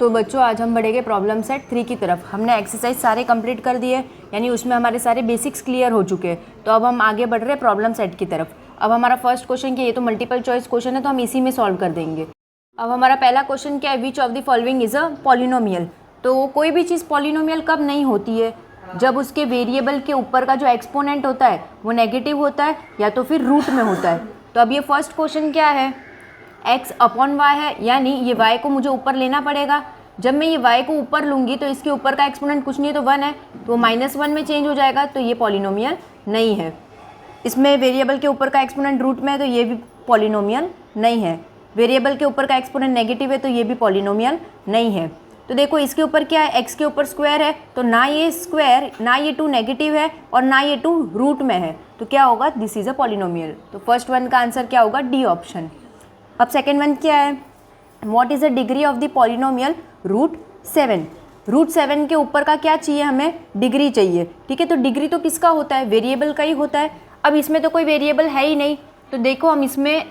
तो बच्चों आज हम बढ़ेंगे प्रॉब्लम सेट 3 की तरफ। हमने एक्सरसाइज सारे कंप्लीट कर दिए, यानी उसमें हमारे सारे बेसिक्स क्लियर हो चुके हैं। तो अब हम आगे बढ़ रहे हैं प्रॉब्लम सेट की तरफ। अब हमारा फर्स्ट क्वेश्चन क्या है, ये तो मल्टीपल चॉइस क्वेश्चन है तो हम इसी में सॉल्व कर देंगे। अब हमारा पहला क्वेश्चन क्या है, which of the following is a polynomial. तो कोई भी चीज़ पॉलिनोमियल कब नहीं होती है, जब उसके वेरिएबल के ऊपर का जो एक्सपोनेंट होता है वो नेगेटिव होता है या तो फिर रूट में होता है। तो अब ये फर्स्ट क्वेश्चन क्या है, x अपॉन वाई है, यानी ये y को मुझे ऊपर लेना पड़ेगा। जब मैं ये y को ऊपर लूँगी तो इसके ऊपर का एक्सपोनेंट कुछ नहीं है तो 1 है, तो -1 में चेंज हो जाएगा, तो ये पॉलिनोमियल नहीं है। इसमें वेरिएबल के ऊपर का एक्सपोनेंट रूट में है तो ये भी पॉलिनोमियल नहीं है। वेरिएबल के ऊपर का एक्सपोनेंट नेगेटिव है तो ये भी पॉलिनोमियल नहीं है। तो देखो इसके ऊपर क्या है, x के ऊपर स्क्वायर है, तो ना ये स्क्वायर ना ये 2 नेगेटिव है और ना ये 2 रूट में है, तो क्या होगा, दिस इज अ पॉलिनोमियल। तो फर्स्ट वन का आंसर क्या होगा, डी ऑप्शन। अब सेकेंड वन क्या है, what is the degree of the polynomial √7। √7 के ऊपर का क्या चाहिए, हमें डिग्री चाहिए। ठीक है, तो डिग्री तो किसका होता है, वेरिएबल का ही होता है। अब इसमें तो कोई वेरिएबल है ही नहीं, तो देखो हम इसमें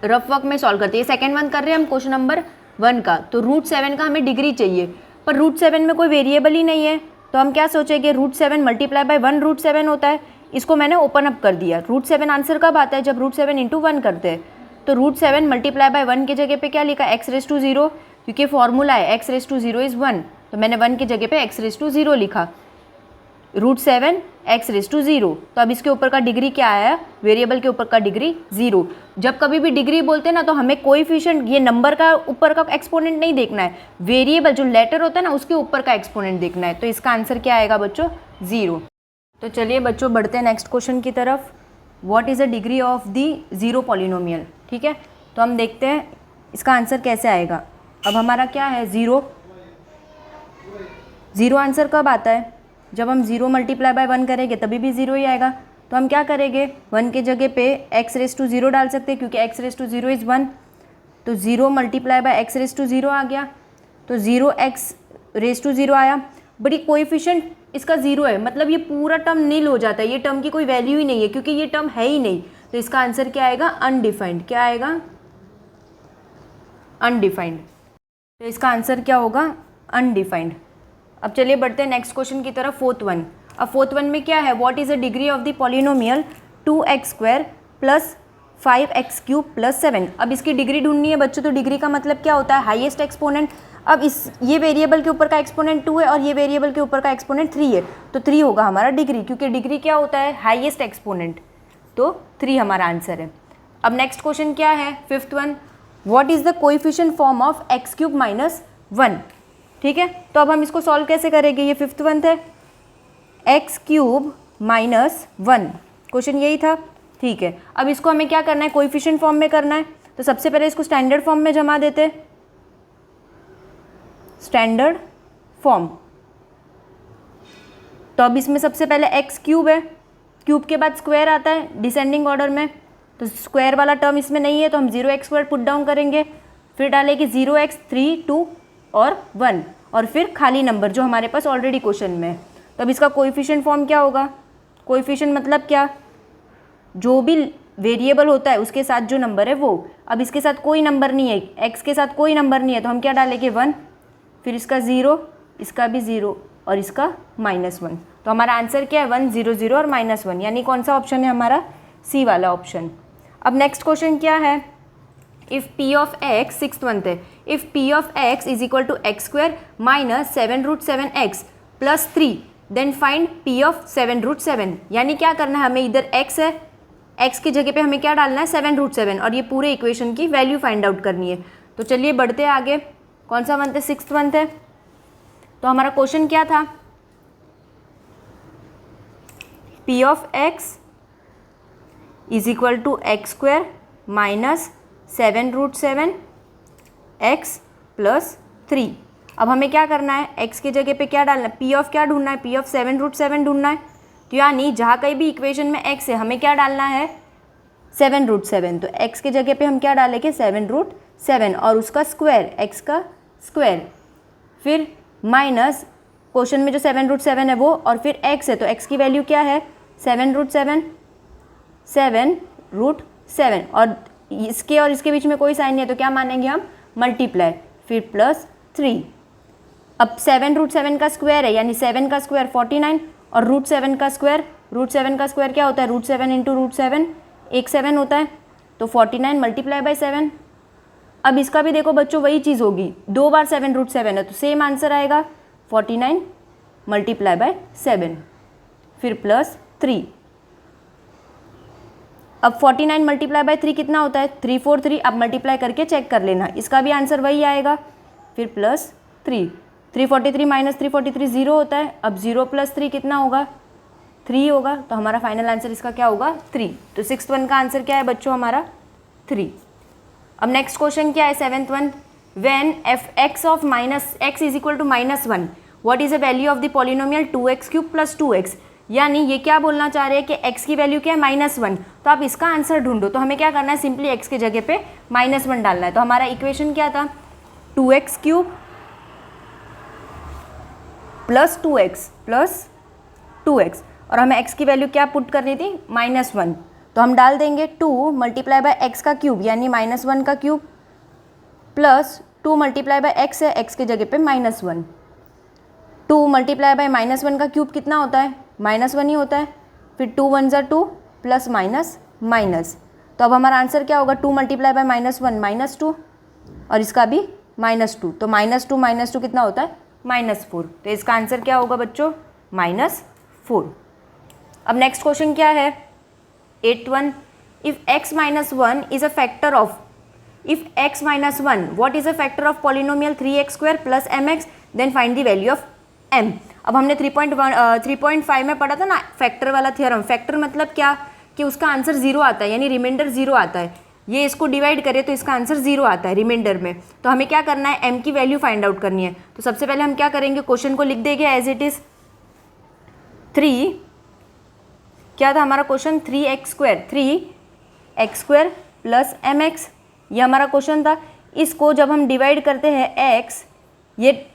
रफ वर्क में सॉल्व करते हैं। सेकेंड वन कर रहे हैं हम क्वेश्चन नंबर 1 का, तो √7 का हमें डिग्री चाहिए, पर √7 में कोई वेरिएबल ही नहीं है, तो हम क्या सोचेंगे, √7 मल्टीप्लाई बाय 1 √7 होता है। इसको मैंने ओपन अप कर दिया। √7 आंसर कब आता है, जब √7 × 1 करते हैं। तो √7 मल्टीप्लाई बाय 1 की जगह पे क्या लिखा, x⁻⁴, क्योंकि फॉर्मूला है x⁻⁴ इज़ 1, तो मैंने 1 की जगह पे x⁻⁴ लिखा। √7 x⁻⁴, तो अब इसके ऊपर का डिग्री क्या आया, वेरिएबल के ऊपर का डिग्री 0। जब कभी भी डिग्री बोलते हैं ना, तो हमें कोएफिशिएंट, ये नंबर का ऊपर का एक्सपोनेंट नहीं देखना है, वेरिएबल जो लेटर होता है ना उसके ऊपर का एक्सपोनेंट देखना है। तो इसका आंसर क्या आएगा बच्चों, 0। तो चलिए बच्चों बढ़ते हैं नेक्स्ट क्वेश्चन की तरफ। What is the degree of the 0 polynomial. ठीक है, तो हम देखते हैं इसका आंसर कैसे आएगा। अब हमारा क्या है, 0 आंसर कब आता है, जब हम 0 मल्टीप्लाई बाय 1 करेंगे तभी भी 0 ही आएगा। तो हम क्या करेंगे, 1 के जगह पे x⁻⁴ डाल सकते हैं, क्योंकि x⁻⁴ इज़ 1, तो 0 मल्टीप्लाई बाय x⁻⁴ आ गया, तो 0x⁻⁴ आया। बड़ी कोएफिशिएंट इसका 0 है, मतलब ये पूरा टर्म नील हो जाता है, ये टर्म की कोई वैल्यू ही नहीं है, क्योंकि ये टर्म है ही नहीं। तो इसका आंसर क्या आएगा, अनडिफाइंड। क्या आएगा, अनडिफाइंड। तो इसका आंसर क्या होगा, अनडिफाइंड। अब चलिए बढ़ते हैं नेक्स्ट क्वेश्चन की तरफ, फोर्थ वन। अब फोर्थ वन में क्या है, what is the degree of the polynomial 2x² + 5x³ + 7। अब इसकी डिग्री ढूंढनी है बच्चों, तो डिग्री का मतलब क्या होता है, हाईएस्ट एक्सपोनेंट। अब ये वेरिएबल के ऊपर का एक्सपोनेंट 2 है और ये वेरिएबल के ऊपर का एक्सपोनेंट 3 है, तो 3 होगा हमारा डिग्री, क्योंकि डिग्री क्या होता है, हाईएस्ट एक्सपोनेंट, तो 3 हमारा आंसर है। अब नेक्स्ट क्वेश्चन क्या है, fifth one, what is the coefficient form of x³ - 1। ठीक है, तो अब हम इसको सॉल्व कैसे करेंगे, ये फिफ्थ वन है, x³ - 1, क्वेश्चन यही था। ठीक है, अब इसको हमें क्या करना है, कोएफिशिएंट फॉर्म में करना है, तो सबसे पहले इसको स्टैंडर्ड फॉर्म में जमा देते, स्टैंडर्ड फॉर्म। तो अब इसमें सबसे पहले x³ है, क्यूब के बाद स्क्वायर आता है डिसेंडिंग ऑर्डर में, तो स्क्वायर वाला टर्म इसमें नहीं है, तो हम 0x² पुट डाउन करेंगे, फिर डालेंगे 0x, 3, 2 और 1, और फिर खाली नंबर जो हमारे पास ऑलरेडी क्वेश्चन में है। तो अब इसका कोएफिशिएंट फॉर्म क्या होगा, कोएफिशिएंट मतलब क्या, जो भी वेरिएबल होता है उसके साथ जो नंबर है वो। अब इसके साथ कोई नंबर नहीं है, x के साथ कोई नंबर नहीं है, तो हम क्या डालेंगे 1, फिर इसका 0, इसका भी 0 और इसका -1। तो हमारा आंसर क्या है, 1, 0, 0 और -1, यानी कौन सा ऑप्शन है हमारा, सी वाला ऑप्शन। अब नेक्स्ट क्वेश्चन क्या है, if p of x, sixth one है, if p of x is equal to x² - 7√7x + 3, then find p of 7√7। यानी क्या करना है, हमें इधर x है, x की जगह पे हमें क्या डालना है, 7√7, और ये पूरे इक्वेशन की वैल्यू फाइंड आउट करनी है। तो चलिए बढ़ते हैं आगे, कौन सा मंथ है, सिक्स्थ मंथ है। तो हमारा क्वेश्चन क्या था, p of x is equal to x² - 7√7x + 3। अब हमें क्या करना है, x की जगह पे क्या डालना है, p ऑफ क्या ढूंढना है, p ऑफ 7√7 ढूंढना है। तो यानी जहाँ कहीं भी इक्वेशन में x है हमें क्या डालना है, 7√7, तो x की जगह पे हम क्या डालेंगे, 7√7 और उसका स्क्वायर, x का स्क्वायर, फिर माइनस क्वेश्चन में जो 7√7 है वो, और फिर x है, तो x की वैल्यू क्या है, 7√7, 7√7, और इसके बीच में कोई साइन नहीं है, तो क्या मानेंगे हम, मल्टीप्लाई, फिर प्लस 3। अब 7 √7 का स्क्वायर है, यानी 7 का स्क्वायर 49, और √7 का स्क्वायर क्या होता है, √7 इंटू √7 एक 7 होता है, तो 49 मल्टीप्लाई बाई 7। अब इसका भी देखो बच्चों वही चीज़ होगी, 2 बार 7 √7 है तो सेम आंसर आएगा 49 मल्टीप्लाई बाय 7, फिर प्लस 3। अब 49 मल्टीप्लाई बाय 3 कितना होता है, 343। अब मल्टीप्लाई करके चेक कर लेना, इसका भी आंसर वही आएगा, फिर प्लस 3। 343 माइनस 343 0 होता है, अब 0 प्लस 3 कितना होगा, 3 होगा, तो हमारा फाइनल आंसर इसका क्या होगा, 3। तो 6th वन का आंसर क्या है बच्चों, हमारा 3। अब नेक्स्ट क्वेश्चन क्या है, 7th one, when f x of minus x is equal to -1 what is the value of the polynomial 2x³ plus 2x। यानी ये क्या बोलना चाह रहे हैं कि x की वैल्यू क्या है, -1, तो आप इसका आंसर ढूंढो। तो हमें क्या करना है, सिंपली x की जगह पे -1 डालना है। तो हमारा इक्वेशन क्या था, 2x³ प्लस 2x और हमें x की वैल्यू क्या पुट करनी थी, -1, तो हम डाल देंगे 2 मल्टीप्लाई बाय एक्स का क्यूब यानी -1 का cube plus 2 multiply by x है, x की जगह पे -1। 2 मल्टीप्लाई बाय -1 का क्यूब कितना होता है, -1 ही होता है, फिर 2 1 ज़ा 2 प्लस माइनस, तो अब हमारा आंसर क्या होगा, 2 मल्टीप्लाई बाय -1 -2 और इसका भी -2, तो -2 कितना होता है, -4। तो इसका आंसर क्या होगा बच्चों, -4। अब नेक्स्ट क्वेश्चन क्या है, 8th one, if x - 1 is a factor of, if x - 1 what is a factor of polynomial 3x² plus mx then find the value of m। अब हमने 3.5 में पढ़ा था ना फैक्टर वाला थियरम। फैक्टर मतलब क्या, कि उसका आंसर 0 आता है, यानी रिमाइंडर 0 आता है। ये इसको डिवाइड करे तो इसका आंसर 0 आता है रिमाइंडर में। तो हमें क्या करना है, m की वैल्यू फाइंड आउट करनी है। तो सबसे पहले हम क्या करेंगे, क्वेश्चन को लिख देंगे एज इट इज 3, क्या था हमारा क्वेश्चन, 3x² प्लस mx, ये हमारा क्वेश्चन था। इसको जब हम डिवाइड करते हैं x, ये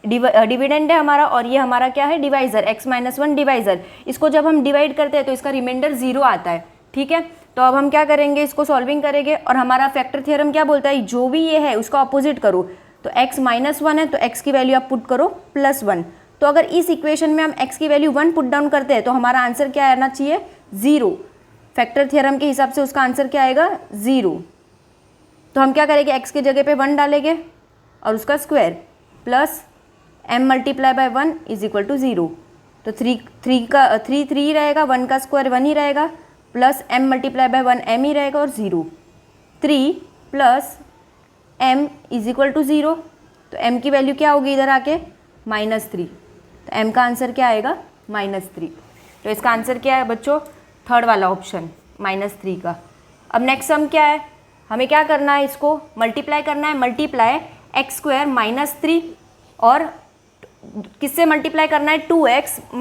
डिविडेंड है हमारा और ये हमारा क्या है, डिवाइज़र, x - 1 डिवाइज़र। इसको जब हम डिवाइड करते हैं तो इसका रिमाइंडर 0 आता है, ठीक है। तो अब हम क्या करेंगे, इसको सॉल्विंग करेंगे और हमारा फैक्टर थ्योरम क्या बोलता है, जो भी ये है उसका अपोजिट करो। तो x - 1 है तो x की वैल्यू आप पुट करो +1। तो अगर इस इक्वेशन में हम x की वैल्यू 1 पुट डाउन करते हैं तो हमारा आंसर क्या आना चाहिए, 0। फैक्टर थ्योरम के हिसाब से उसका आंसर क्या आएगा, 0। तो हम क्या करेंगे, x की जगह पे 1 डालेंगे और उसका square plus m multiply by 1 is equal to 0। तो 3 रहेगा, 1 का स्क्वायर 1 ही रहेगा, plus m multiply by 1 m ही रहेगा और 0। 3 plus m is equal to 0, तो m की वैल्यू क्या होगी इधर आके, -3। तो m का आंसर क्या आएगा, -3। तो इसका आंसर क्या है बच्चों, 3rd वाला ऑप्शन -3 का। अब नेक्स्ट सम क्या है, हमें क्या करना है, इसको मल्टीप्लाई करना है, मल्टीप्लाई x² -3 और किससे मल्टीप्लाई करना है, 2x -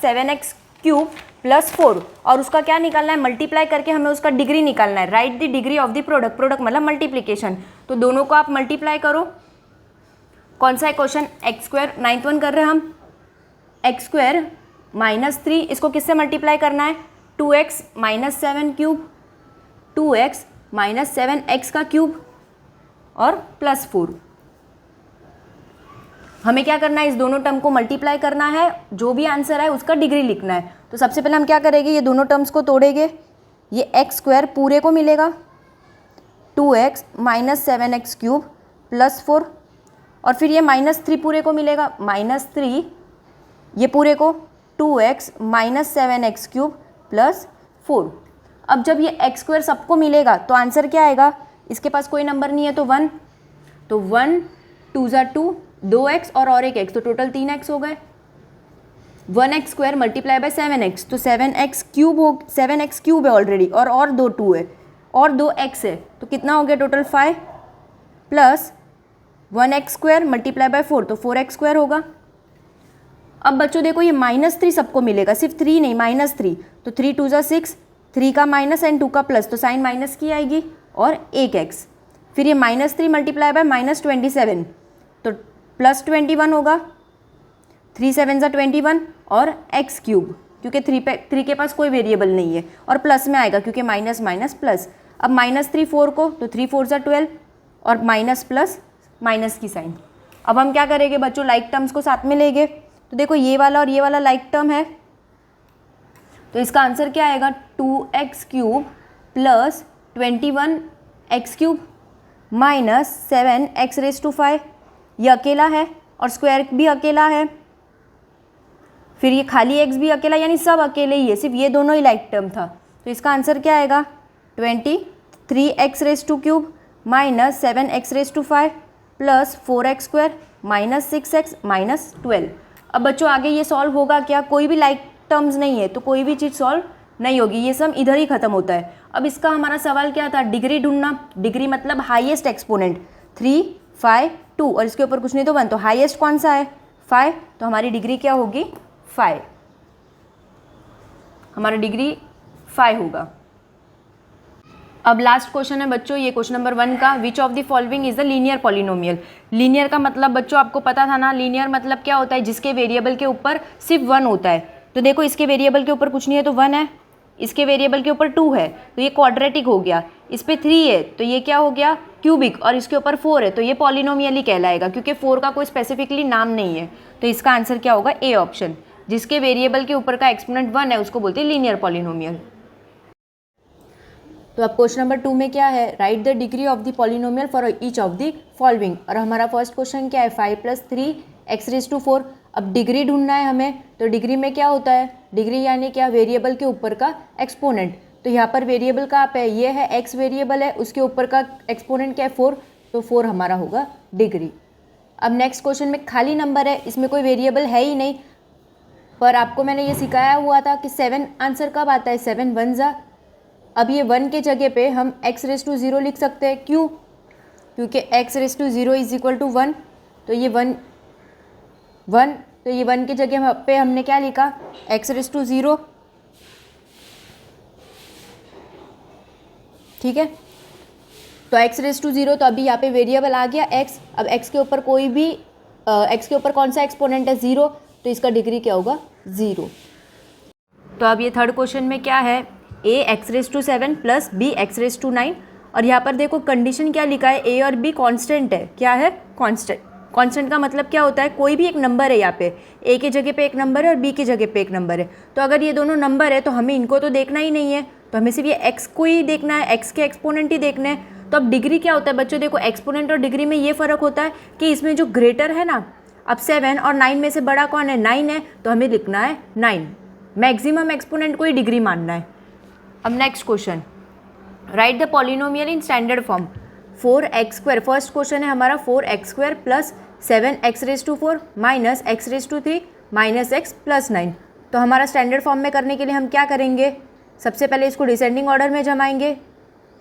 7x³ प्लस 4 और उसका क्या निकालना है, मल्टीप्लाई करके हमें उसका डिग्री निकालना है। Right the degree of the product, product मतलब मल्टीप्लिकेशन। तो दोनों को आप मल्टीप्लाई करो। कौन सा है क्वेश्चन, x², 9th वन कर रहे हैं हम, x² -3 इसको किससे मल्टीप्लाई करना है, 2x - 7³ 2x - 7x³ और +4। हमें क्या करना है, इस दोनों टर्म को मल्टीप्लाई करना है, जो भी आंसर है उसका डिग्री लिखना है। तो सबसे पहले हम क्या करेंगे, ये दोनों टर्म्स को तोड़ेंगे, ये x² पूरे को मिलेगा 2x - 7x³ +4 और फिर ये -3 पूरे को मिलेगा, -3 ये पूरे को 2x - 7x³ +4। अब जब ये x² सबको मिलेगा तो आंसर क्या आएगा, इसके पास कोई नंबर नहीं है तो 1, तो 1 2 ज़ा 2, 2x और एक x, तो टोटल 3x हो गए। 1x² मल्टीप्लाई बाय 7x, तो 7x³ है ऑलरेडी और 2 2 है और 2x है, तो कितना हो गया total 5 plus 1x² multiply by 4, तो 4x² होगा। अब बच्चों देखो ये -3 सबको मिलेगा, सिर्फ 3 नहीं, -3, तो 3 2 ज़ा 6, 3 का माइनस एंड 2 का प्लस, तो साइन माइनस की आएगी और एक x। फिर ये -3 मल्टीप्लाई बाय -27, तो +21 होगा, 3 7 ज़ा 21 और x³ क्योंकि 3 के पास कोई वेरिएबल नहीं है और प्लस में आएगा क्योंकि माइनस माइनस प्लस। अब -3 4 को, तो 3 4 ज़ा 12 और माइनस प्लस माइनस की साइन, अब हम क्या करेंगे बच्चों, लाइक टर्म्स को साथ में लेंगे। तो देखो ये वाला और ये वाला लाइक टर्म है, तो इसका आंसर क्या आएगा, 2x³ plus 21x³ minus 7x⁵, ये अकेला है और स्क्वायर भी अकेला है, फिर ये खाली x भी अकेला, यानी सब अकेले ही है, सिर्फ ये दोनों ही लाइक टर्म था। तो इसका आंसर क्या आएगा, 23x³ minus 7x⁵ plus 4x² minus 6x minus 12। अब बच्चों आगे ये सॉल्व होगा क्या, कोई भी लाइक टर्म्स नहीं है तो कोई भी चीज़ सॉल्व नहीं होगी, ये सब इधर ही खत्म होता है। अब इसका हमारा सवाल क्या था, डिग्री ढूंढना। डिग्री मतलब हाईएस्ट एक्सपोनेंट, 3, 5, 2 और इसके ऊपर कुछ नहीं तो 1, तो हाईएस्ट कौन सा है, 5, तो हमारी डिग्री क्या होगी, 5, हमारा डिग्री 5 होगा। अब लास्ट क्वेश्चन है बच्चों, ये क्वेश्चन नंबर 1 का, which of the following is the linear polynomial. Linear का मतलब बच्चों आपको पता था ना, लीनियर मतलब क्या होता है, जिसके वेरिएबल के ऊपर सिर्फ 1 होता है। तो देखो इसके वेरिएबल के ऊपर कुछ नहीं है तो 1 है, इसके वेरिएबल के ऊपर 2 है तो ये क्वाड्रेटिक हो गया, इस पर 3 है तो ये क्या हो गया, क्यूबिक, और इसके ऊपर 4 है तो ये पॉलिनोमियल ही कहलाएगा, क्योंकि 4 का कोई स्पेसिफिकली नाम नहीं है। तो इसका आंसर क्या होगा, ए ऑप्शन, जिसके वेरिएबल के ऊपर का एक्सपोनेंट 1 है उसको बोलते हैं लीनियर पॉलिनोमियल। तो अब क्वेश्चन नंबर 2 में क्या है, right the degree of the polynomial for each of the following. और हमारा फर्स्ट क्वेश्चन क्या है, 5 + 3x⁴। अब डिग्री ढूंढना है हमें, तो डिग्री में क्या होता है, डिग्री यानी क्या, वेरिएबल के ऊपर का एक्सपोनेंट। तो यहाँ पर वेरिएबल का आप है, ये है x वेरिएबल है, उसके ऊपर का एक्सपोनेंट क्या है, 4, तो 4 हमारा होगा डिग्री। अब नेक्स्ट क्वेश्चन में खाली नंबर है, इसमें कोई वेरिएबल है ही नहीं, पर आपको मैंने ये सिखाया हुआ था कि 7 आंसर कब आता है, 7 1 जा। अब ये 1 के जगह पे हम x⁻0 लिख सकते हैं, क्यों, क्योंकि x⁻0 = 1, तो ये 1 तो ये 1 की जगह पे हमने क्या लिखा, x⁻0, ठीक है। तो x⁻0, तो अभी यहाँ पे वेरिएबल आ गया x, अब x के ऊपर कोई भी x के ऊपर कौन सा एक्सपोनेंट है, 0, तो इसका डिग्री क्या होगा, 0। तो अब ये थर्ड क्वेश्चन में क्या है, a x⁻7 plus b x⁻9, और यहाँ पर देखो कंडीशन क्या लिखा है, a और b कांस्टेंट है, क्या है, कांस्टेंट। कांस्टेंट का मतलब क्या होता है, कोई भी एक नंबर है, यहाँ पे a के जगह पे एक नंबर है और b की जगह पे एक नंबर है। तो अगर ये दोनों नंबर है तो हमें इनको तो देखना ही नहीं है, तो हमें सिर्फ ये x को ही देखना है, x के एक्सपोनेंट ही देखने हैं। तो अब डिग्री क्या होता है बच्चों, देखो एक्सपोनेंट और डिग्री में ये फ़र्क होता है कि इसमें जो ग्रेटर है ना, अब 7 और 9 में से बड़ा कौन है, 9 है, तो हमें लिखना है 9, मैक्सिमम एक्सपोनेंट को ही डिग्री मानना है। अब next question, right the polynomial in standard form, 4x²। First question है हमारा 4x² plus 7x⁴ minus x⁵ minus x plus 9। तो हमारा स्टैंडर्ड फॉर्म में करने के लिए हम क्या करेंगे, सबसे पहले इसको डिसेंडिंग ऑर्डर में जमाएंगे।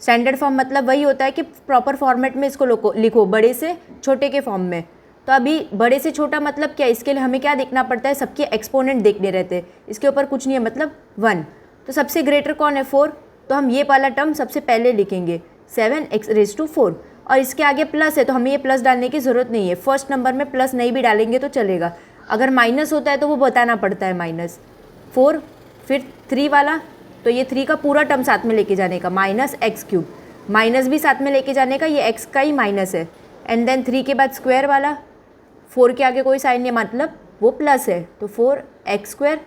स्टैंडर्ड फॉर्म मतलब वही होता है कि प्रॉपर फॉर्मेट में इसको लिखो, बड़े से छोटे के फॉर्म में। तो अभी बड़े से छोटा मतलब क्या, इसके लिए हमें क्या देखना पड़ता है, सबके एक्सपोनेंट देखने रहते हैं, इसके ऊपर कुछ नहीं है मतलब 1। तो सबसे ग्रेटर कौन है, 4, तो हम ये वाला टर्म सबसे पहले लिखेंगे 7x⁴, और इसके आगे प्लस है तो हमें ये प्लस डालने की ज़रूरत नहीं है, फर्स्ट नंबर में प्लस नहीं भी डालेंगे तो चलेगा। अगर माइनस होता है तो वो बताना पड़ता है, -4, फिर 3 वाला, तो ये 3 का पूरा टर्म साथ में लेके जाने का, -x³, माइनस भी साथ में लेके जाने का, ये x का ही माइनस है, एंड देन 3 के बाद स्क्वायर वाला, 4 के आगे कोई साइन नहीं मतलब वो प्लस है, तो 4x²,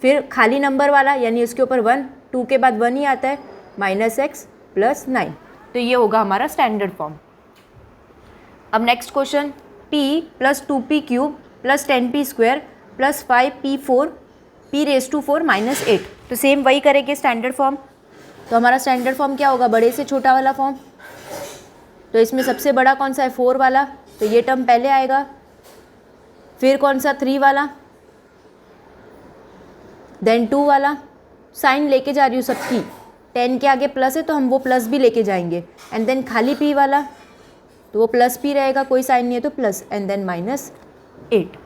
फिर खाली नंबर वाला यानी उसके ऊपर 1, 2 के बाद 1 ही आता है, -x प्लस 9। तो ये होगा हमारा स्टैंडर्ड फॉर्म। अब next question, p + 2p³ plus 10p² plus 5p4 p⁴ minus 8। तो सेम वही करेंगे स्टैंडर्ड फॉर्म। तो हमारा स्टैंडर्ड फॉर्म क्या होगा, बड़े से छोटा वाला फॉर्म। तो इसमें सबसे बड़ा कौन सा है, 4 वाला, तो ये टर्म पहले आएगा, फिर कौन सा 3 वाला, देन 2 वाला, साइन लेके जा रही हूँ सबकी, 10 के आगे प्लस है तो हम वो प्लस भी लेके जाएंगे, एंड देन खाली p वाला, तो वो प्लस p रहेगा, कोई साइन नहीं है तो प्लस, एंड देन -8।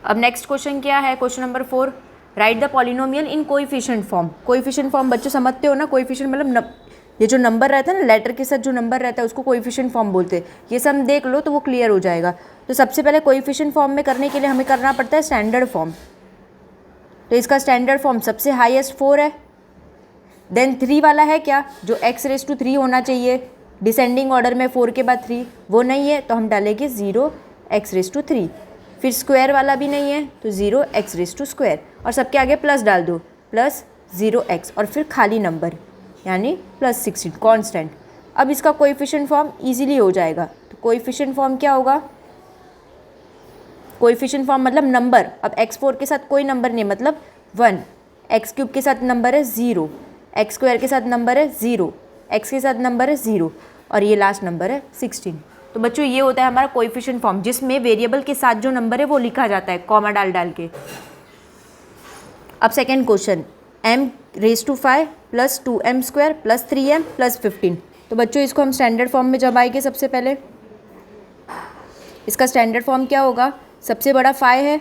अब नेक्स्ट क्वेश्चन क्या है, question number 4, right the polynomial in coefficient form. Coefficient form बच्चों समझते हो ना, कोएफिशिएंट मतलब ये जो नंबर रहता है ना, लेटर के साथ जो नंबर रहता है उसको कोएफिशिएंट फॉर्म बोलते हैं। ये सब देख लो तो वो क्लियर हो जाएगा। तो सबसे पहले कोएफिशिएंट फॉर्म में करने के लिए हमें करना पड़ता है स्टैंडर्ड फॉर्म। तो इसका स्टैंडर्ड फॉर्म सबसे हाईएस्ट 4 है, देन 3 वाला है क्या, जो x⁻³ होना चाहिए, डिसेंडिंग ऑर्डर में 4 के बाद 3 वो नहीं है तो हम डालेंगे 0x⁻3। फिर स्क्वायर वाला भी नहीं है तो 0x⁻² और सबके आगे प्लस डाल दो, प्लस 0x और फिर खाली नंबर यानी +16 कांस्टेंट। अब इसका कोएफिशिएंट फॉर्म इजीली हो जाएगा। तो कोएफिशिएंट फॉर्म क्या होगा? कोएफिशिएंट फॉर्म मतलब नंबर। अब x4 के साथ कोई नंबर नहीं मतलब 1, x³ के साथ नंबर है 0, x² के साथ नंबर है 0, x के साथ नंबर है 0 और ये लास्ट नंबर है 16। तो बच्चों ये होता है हमारा कोएफिशिएंट फॉर्म, जिसमें वेरिएबल के साथ जो नंबर है वो लिखा जाता है कॉमा डाल डाल के। अब second question, m⁵ + 2m² + 3m + 15। तो बच्चों इसको हम स्टैंडर्ड फॉर्म में जमाएंगे। सबसे पहले इसका स्टैंडर्ड फॉर्म क्या होगा? सबसे बड़ा 5 है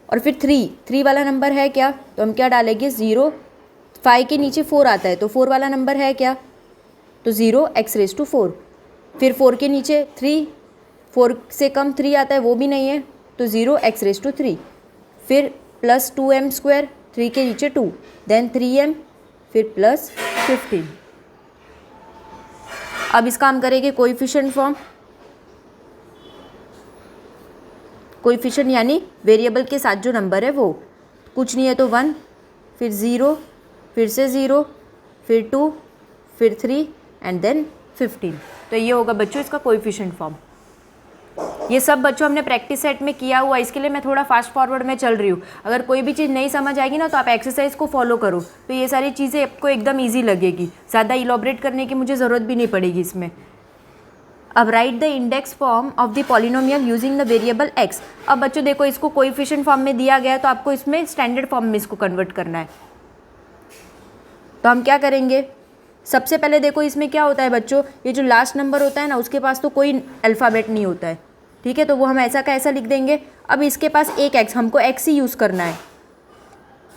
और फिर 3 वाला नंबर है क्या? तो हम क्या डालेंगे 0, 5 के नीचे 4 आता है तो 4 वाला नंबर है क्या? तो 0x⁻4। फिर 4 के नीचे 3, 4 से कम 3 आता है वो भी नहीं है तो 0x⁻3। फिर +2m², 3 के नीचे 2, देन 3m, फिर +15। अब इसका हम करेंगे कोएफिशिएंट फॉर्म। कोएफिशिएंट यानी वेरिएबल के साथ जो नंबर है वो, कुछ नहीं है तो 1, फिर 0, फिर से 0, फिर 2, फिर 3 एंड देन 15। तो ये होगा बच्चों इसका कोएफिशिएंट फॉर्म। ये सब बच्चों हमने प्रैक्टिस सेट में किया हुआ, इसके लिए मैं थोड़ा फास्ट फॉरवर्ड में चल रही हूँ। अगर कोई भी चीज़ नहीं समझ आएगी ना तो आप एक्सरसाइज को फॉलो करो तो ये सारी चीज़ें आपको एकदम ईजी लगेगी, ज़्यादा इलॉबरेट करने की मुझे ज़रूरत भी नहीं पड़ेगी इसमें। अब right the index form of the polynomial using the variable x। अब बच्चों देखो इसको कोएफिशिएंट फॉर्म में दिया गया है तो आपको इसमें स्टैंडर्ड फॉर्म में इसको कन्वर्ट करना है। तो हम क्या करेंगे? सबसे पहले देखो इसमें क्या होता है बच्चों, ये जो लास्ट नंबर होता है ना उसके पास तो कोई अल्फ़ाबेट नहीं होता है, ठीक है, तो वो हम ऐसा का ऐसा लिख देंगे। अब इसके पास एक x, हमको x ही यूज़ करना है,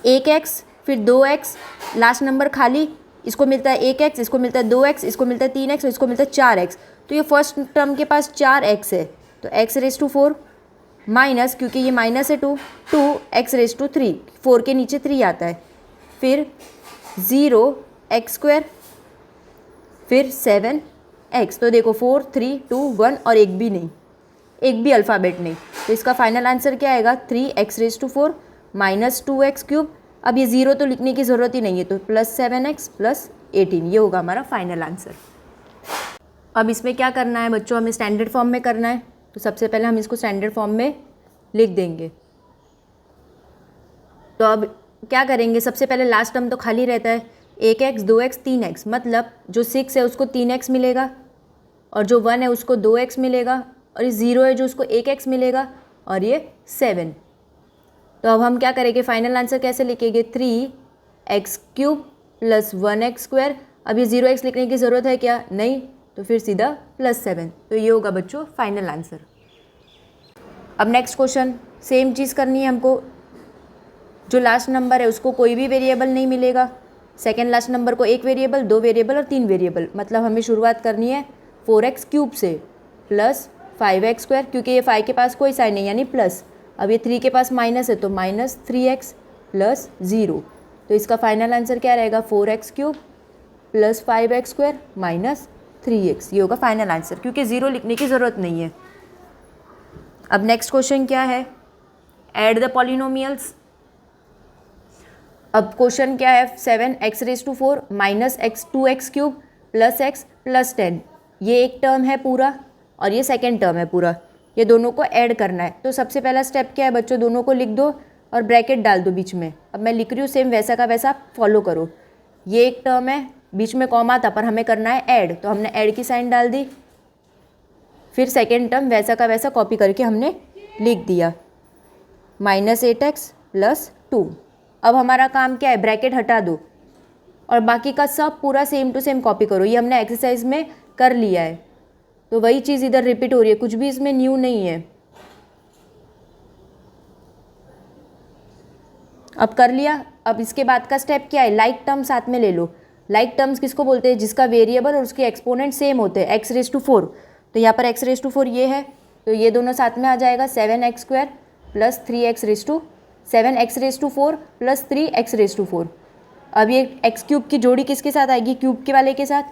एक x, फिर 2x, लास्ट नंबर खाली, इसको मिलता है 1x, इसको मिलता है 2x, इसको मिलता है 3x और इसको मिलता है 4x। तो ये फर्स्ट टर्म के पास 4x है तो x⁻4 माइनस, क्योंकि ये माइनस है 2x⁻3, 4 के नीचे 3 आता है, फिर 0x², फिर 7x। तो देखो 4, 3, 2, 1 और एक भी नहीं, एक भी अल्फ़ाबेट नहीं। तो इसका फाइनल आंसर क्या आएगा? 3x⁻4 minus 2x³। अब ये 0 तो लिखने की ज़रूरत ही नहीं है तो +7x +18, ये होगा हमारा फाइनल आंसर। अब इसमें क्या करना है बच्चों, हमें स्टैंडर्ड फॉर्म में करना है। तो सबसे पहले हम इसको स्टैंडर्ड फॉर्म में लिख देंगे। तो अब क्या करेंगे, सबसे पहले लास्ट टर्म तो खाली रहता है, 1x, 2x, 3x, मतलब जो 6 है उसको 3x मिलेगा और जो 1 है उसको 2x मिलेगा और ये 0 है जो उसको 1x मिलेगा और ये 7। तो अब हम क्या करेंगे, फाइनल आंसर कैसे लिखेंगे? 3x³ + 1x²। अब ये 0x लिखने की ज़रूरत है क्या? नहीं, तो फिर सीधा +7। तो ये होगा बच्चों फाइनल आंसर। अब नेक्स्ट क्वेश्चन, सेम चीज़ करनी है हमको। जो लास्ट नंबर है उसको कोई भी वेरिएबल नहीं मिलेगा, सेकेंड लास्ट नंबर को एक वेरिएबल, 2 वेरिएबल और 3 वेरिएबल। मतलब हमें शुरुआत करनी है 4x³ से प्लस 5x², क्योंकि ये 5 के पास कोई साइन नहीं यानी प्लस। अब ये 3 के पास माइनस है तो -3x प्लस 0। तो इसका फाइनल आंसर क्या रहेगा? 4x³ plus 5x² minus 3x। ये होगा फाइनल आंसर, क्योंकि 0 लिखने की ज़रूरत नहीं है। अब नेक्स्ट क्वेश्चन क्या है? Add the polynomials. अब क्वेश्चन क्या है? 7x⁻4 minus 2x³ plus x plus 10। ये एक टर्म है पूरा और ये सेकेंड टर्म है पूरा, ये दोनों को ऐड करना है। तो सबसे पहला स्टेप क्या है बच्चों? दोनों को लिख दो और ब्रैकेट डाल दो बीच में। अब मैं लिख रही हूँ, सेम वैसा का वैसा फॉलो करो। ये एक टर्म है, बीच में कॉमा था पर हमें करना है ऐड, तो हमने ऐड की साइन डाल दी। फिर सेकेंड टर्म वैसा का वैसा कॉपी करके हमने लिख दिया, -8x प्लस 2। अब हमारा काम क्या है? ब्रैकेट हटा दो और बाकी का सब पूरा सेम टू सेम कॉपी करो। ये हमने एक्सरसाइज में कर लिया है तो वही चीज़ इधर रिपीट हो रही है, कुछ भी इसमें न्यू नहीं है। अब कर लिया। अब इसके बाद का स्टेप क्या है? लाइक टर्म साथ में ले लो। लाइक टर्म्स किसको बोलते हैं? जिसका वेरिएबल और उसके एक्सपोनेंट सेम होते हैं, x⁻4। तो यहाँ पर x⁻4 ये है तो ये दोनों साथ में आ जाएगा, 7x² plus 3x⁻, 7x⁻4 plus 3x⁻4। अब ये x³ की जोड़ी किसके साथ आएगी? क्यूब के वाले के साथ,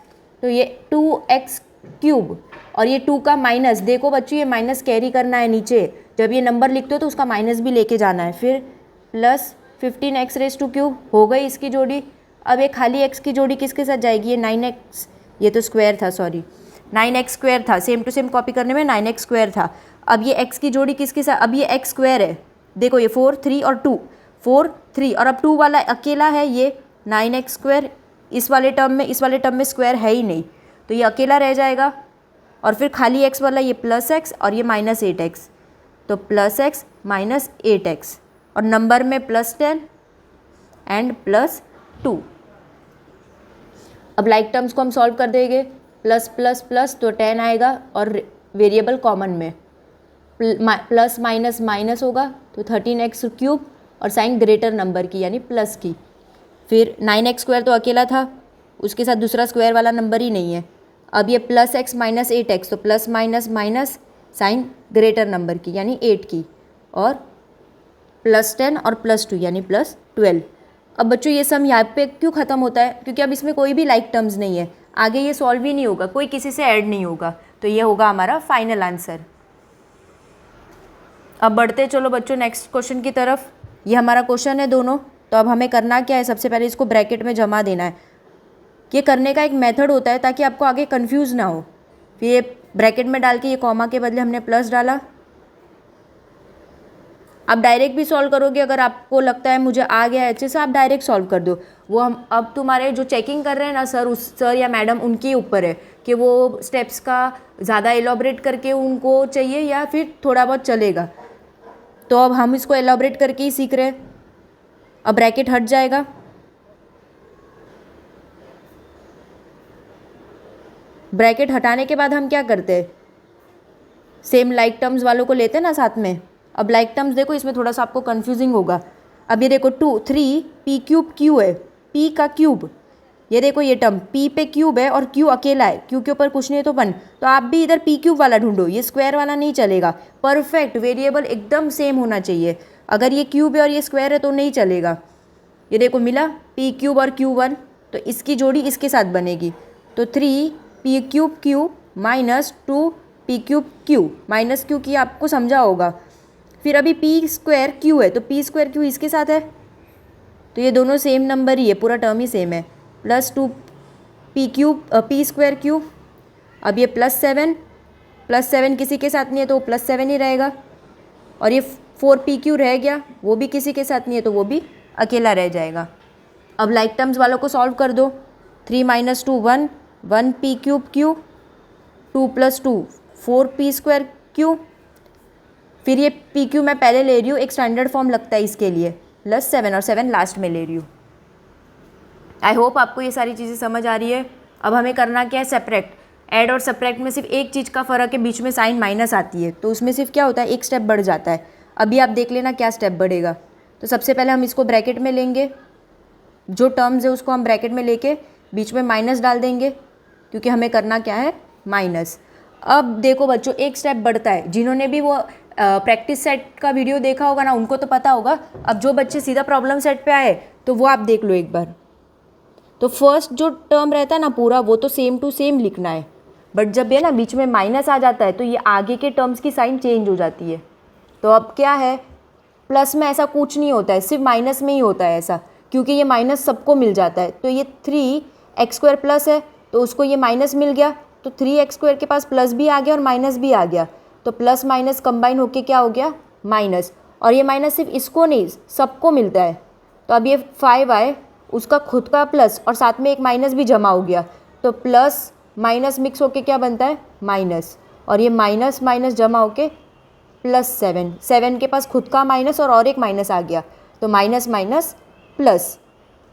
तो ये 2x क्यूब और ये 2 का माइनस, देखो बच्चों ये माइनस कैरी करना है नीचे, जब ये नंबर लिखते हो तो उसका माइनस भी लेके जाना है। फिर plus 15x raise two cube हो गई इसकी जोड़ी। अब ये खाली x की जोड़ी किसके साथ जाएगी, ये 9x, ये तो स्क्वायर था सॉरी 9x स्क्वायर था, सेम टू सेम कॉपी करने में 9x स्क्वायर था। अब ये x की जोड़ी किसके साथ, अब ये x स्क्वायर है, देखो ये 4 3 और 2 4 3 और अब 2 वाला अकेला है, ये 9x स्क्वायर इस वाले टर्म में स्क्वायर है ही नहीं, तो ये अकेला रह जाएगा। और फिर खाली x वाला ये प्लस x और ये माइनस 8x, तो प्लस x माइनस 8x और नंबर में +10 एंड +2। अब लाइक टर्म्स को हम सॉल्व कर देंगे, प्लस प्लस प्लस तो 10 आएगा और वेरिएबल कॉमन में प्लस माइनस माइनस होगा तो 13x क्यूब और साइन ग्रेटर नंबर की यानी प्लस की। फिर 9x स्क्वायर तो अकेला था, उसके साथ दूसरा स्क्वायर वाला नंबर ही नहीं है। अब ये प्लस x माइनस 8x तो plus minus minus sign greater number की यानी 8 की और +10 और +2 यानी +12। अब बच्चों ये सम यहाँ पे क्यों ख़त्म होता है, क्योंकि अब इसमें कोई भी लाइक टर्म्स नहीं है, आगे ये सॉल्व ही नहीं होगा, कोई किसी से ऐड नहीं होगा, तो ये होगा हमारा फाइनल आंसर। अब बढ़ते चलो बच्चों नेक्स्ट क्वेश्चन की तरफ। ये हमारा क्वेश्चन है दोनों, तो अब हमें करना क्या है, सबसे पहले इसको ब्रैकेट में जमा देना है। ये करने का एक मेथड होता है ताकि आपको आगे कंफ्यूज ना हो। फिर ये ब्रैकेट में डाल के ये कॉमा के बदले हमने प्लस डाला। आप डायरेक्ट भी सॉल्व करोगे, अगर आपको लगता है मुझे आ गया अच्छे से आप डायरेक्ट सॉल्व कर दो, वो हम अब तुम्हारे जो चेकिंग कर रहे हैं ना सर या मैडम उनके ऊपर है कि वो स्टेप्स का ज़्यादा एलोबरेट करके उनको चाहिए या फिर थोड़ा बहुत चलेगा। तो अब हम इसको एलोबरेट करके ही सीख रहे हैं। अब ब्रैकेट हट जाएगा, ब्रैकेट हटाने के बाद हम क्या करते हैं, सेम लाइक टर्म्स वालों को लेते हैं ना साथ में। अब लाइक टर्म्स देखो, इसमें थोड़ा सा आपको कंफ्यूजिंग होगा। अब ये देखो 2 3 p क्यूब q है, p का क्यूब, ये देखो ये टर्म p पे क्यूब है और q अकेला है, q के ऊपर कुछ नहीं है तो 1, तो आप भी इधर p क्यूब वाला ढूंढो, ये स्क्वायर वाला नहीं चलेगा। परफेक्ट वेरिएबल एकदम सेम होना चाहिए, अगर ये क्यूब है और ये स्क्वायर है तो नहीं चलेगा। ये देखो मिला p क्यूब और q1, तो इसकी जोड़ी इसके साथ बनेगी, तो 3 p cube q minus 2 p cube q, minus q की आपको समझा होगा। फिर अभी p स्क्वायर q है तो p स्क्वायर q इसके साथ है, तो ये दोनों सेम नंबर ही है, पूरा टर्म ही सेम है, +2 p स्क्वायर q। अब ये +7 किसी के साथ नहीं है तो +7 ही रहेगा, और ये 4p रह गया, वो भी किसी के साथ नहीं है तो वो भी अकेला रह जाएगा। अब लाइक टर्म्स वालों को सॉल्व कर दो, 3 - 2 1 1 p cube q, 2 + 2 4p square q। फिर ये पी क्यू मैं पहले ले रही हूँ, एक स्टैंडर्ड फॉर्म लगता है इसके लिए, +7 और 7 लास्ट में ले रही हूँ। आई होप आपको ये सारी चीज़ें समझ आ रही है। अब हमें करना क्या है, सेपरेट। ऐड और सब्ट्रैक्ट में सिर्फ एक चीज़ का फ़र्क है, बीच में साइन माइनस आती है, तो उसमें सिर्फ क्या होता है, एक स्टेप बढ़ जाता है। अभी आप देख लेना क्या स्टेप बढ़ेगा। तो सबसे पहले हम इसको ब्रैकेट में लेंगे, जो टर्म्स है उसको हम ब्रैकेट में लेके बीच में माइनस डाल देंगे, क्योंकि हमें करना क्या है, माइनस। अब देखो बच्चों एक स्टेप बढ़ता है, जिन्होंने भी वो प्रैक्टिस सेट का वीडियो देखा होगा ना उनको तो पता होगा। अब जो बच्चे सीधा प्रॉब्लम सेट पे आए तो वो आप देख लो एक बार। तो फर्स्ट जो टर्म रहता है ना पूरा, वो तो सेम टू सेम लिखना है, बट जब ये ना बीच में माइनस आ जाता है तो ये आगे के टर्म्स की साइन चेंज हो जाती है। तो अब क्या है, प्लस में ऐसा कुछ नहीं होता है, सिर्फ माइनस में ही होता है ऐसा, क्योंकि ये माइनस सबको मिल जाता है। तो ये 3x² प्लस है तो उसको ये माइनस मिल गया, तो 3x² के पास प्लस भी आ गया और माइनस भी आ गया, तो प्लस माइनस कंबाइन होके क्या हो गया, माइनस। और ये माइनस सिर्फ इसको नहीं सबको मिलता है। तो अब ये 5 आए, उसका खुद का प्लस और साथ में एक माइनस भी जमा हो गया, तो प्लस माइनस मिक्स होके क्या बनता है, माइनस। और ये माइनस माइनस जमा होके +7, 7 के पास खुद का माइनस और एक माइनस आ गया, तो माइनस माइनस प्लस।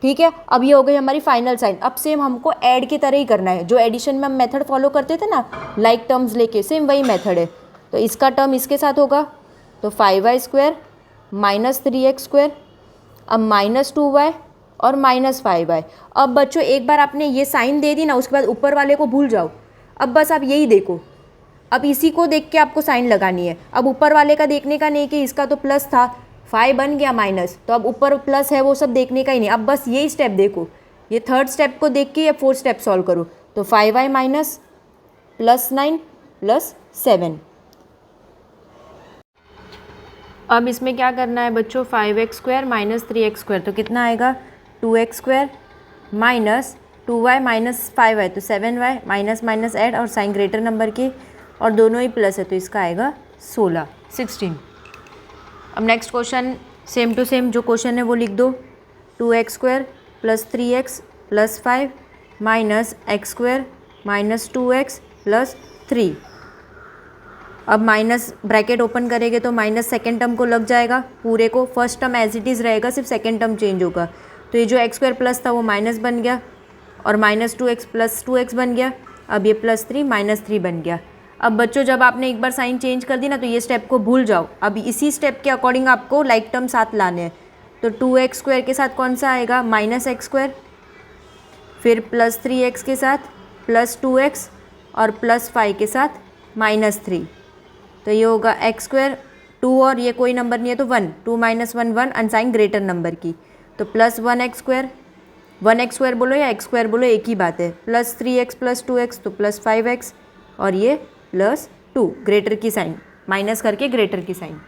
ठीक है, अब ये हो गई हमारी फाइनल साइन। अब सेम हमको ऐड की तरह ही करना है, जो एडिशन में हम मेथड फॉलो करते थे ना लाइक टर्म्स लेके, सेम वही मेथड है। तो इसका टर्म इसके साथ होगा, तो 5y² माइनस 3x², अब -2y और -5y। अब बच्चों एक बार आपने ये साइन दे दी ना, उसके बाद ऊपर वाले को भूल जाओ, अब बस आप यही देखो, अब इसी को देख के आपको साइन लगानी है। अब ऊपर वाले का देखने का नहीं कि इसका तो प्लस था, 5 बन गया माइनस, तो अब ऊपर प्लस है वो सब देखने का ही नहीं, अब बस यही स्टेप देखो, ये थर्ड स्टेप को देख के ये 4th स्टेप सॉल्व करो। तो 5y माइनस +9 +7। अब इसमें क्या करना है बच्चों, 5x² माइनस 3x² तो कितना आएगा 2x² minus 2y minus 5y तो 7y माइनस माइनस ऐड और साइन ग्रेटर नंबर के और दोनों ही प्लस है तो इसका आएगा 16। अब next question same to same जो क्वेश्चन है वो लिख दो। 2x² प्लस 3x प्लस 5 minus x² minus 2x plus 3। अब माइनस ब्रैकेट ओपन करेंगे तो माइनस सेकेंड टर्म को लग जाएगा पूरे को, first term as it is रहेगा, सिर्फ सेकेंड टर्म चेंज होगा। तो ये जो x² प्लस था वो माइनस बन गया और माइनस 2x प्लस 2x बन गया। अब ये +3 -3 बन गया। अब बच्चों जब आपने एक बार साइन चेंज कर दी ना तो ये स्टेप को भूल जाओ, अब इसी स्टेप के अकॉर्डिंग आपको लाइक टर्म साथ लाने हैं। तो 2x² के साथ कौन सा आएगा -x², फिर +3x के साथ +2x और +5 के साथ -3। तो ये होगा x², 2 और ये कोई नंबर नहीं है तो 1, 2 - 1 1 अनसाइन ग्रेटर नंबर की, तो +1x², 1x² बोलो या x² बोलो एक ही बात है, +3x + 2x तो +5x और ये +2 ग्रेटर की साइन, माइनस करके ग्रेटर की साइन।